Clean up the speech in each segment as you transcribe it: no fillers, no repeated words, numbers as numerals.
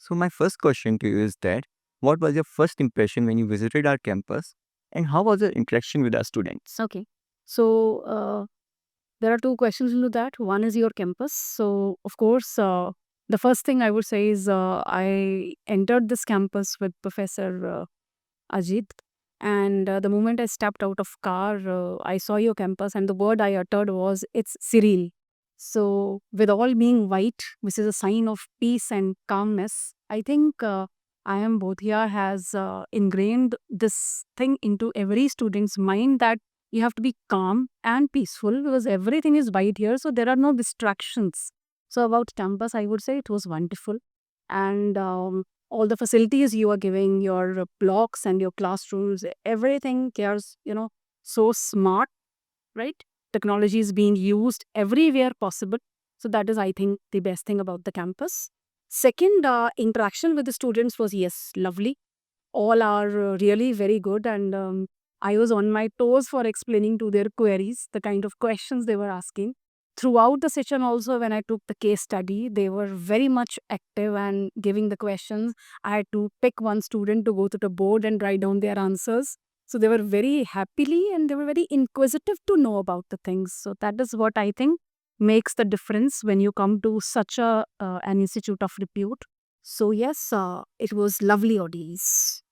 So my first question to you is that what was your first impression when you visited our campus and how was your interaction with our students? Okay. So there are two questions into that. One is your campus. So, of course, the first thing I would say is I entered this campus with Professor Ajit. And the moment I stepped out of car, I saw your campus, and the word I uttered was, "It's Cyril." So, with all being white, which is a sign of peace and calmness, I think IIM Bodhia has ingrained this thing into every student's mind that you have to be calm and peaceful because everything is white here, so there are no distractions. So, about campus, I would say it was wonderful. And all the facilities you are giving, your blocks and your classrooms, everything cares, so smart, right? Technology is being used everywhere possible. So that is, I think, the best thing about the campus. Second, interaction with the students was, yes, lovely. All are really very good. And I was on my toes for explaining to their queries, the kind of questions they were asking. Throughout the session, also, when I took the case study, they were very much active and giving the questions. I had to pick one student to go to the board and write down their answers. So they were very happily and they were very inquisitive to know about the things. So that is what I think makes the difference when you come to such an institute of repute. So yes, it was lovely audience.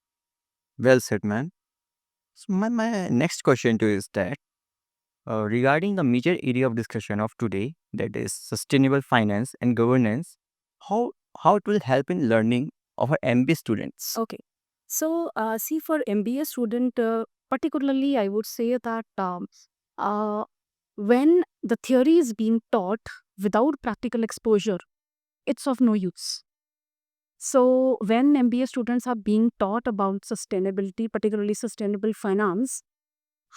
Well said, man. So my next question to you is that regarding the major area of discussion of today, that is sustainable finance and governance, how how it will help in learning of our MBA students. Okay. So, see, for MBA student, particularly, I would say that uh, when the theory is being taught without practical exposure, it's of no use. So, when MBA students are being taught about sustainability, particularly sustainable finance,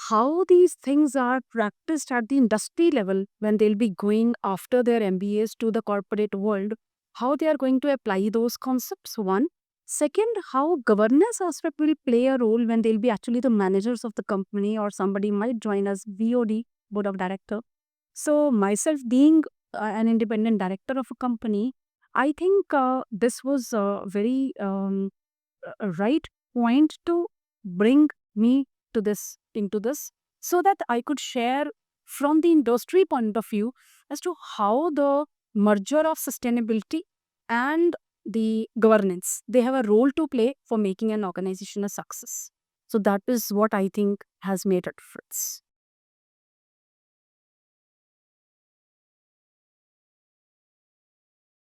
how these things are practiced at the industry level when they'll be going after their MBAs to the corporate world, how they are going to apply those concepts, one. Second, how governance aspect will play a role when they'll be actually the managers of the company or somebody might join as BOD, Board of Director. So, myself being an independent director of a company, I think this was a very right point to bring me to this into this so that I could share from the industry point of view as to how the merger of sustainability and the governance, they have a role to play for making an organization a success. So that is what I think has made a difference.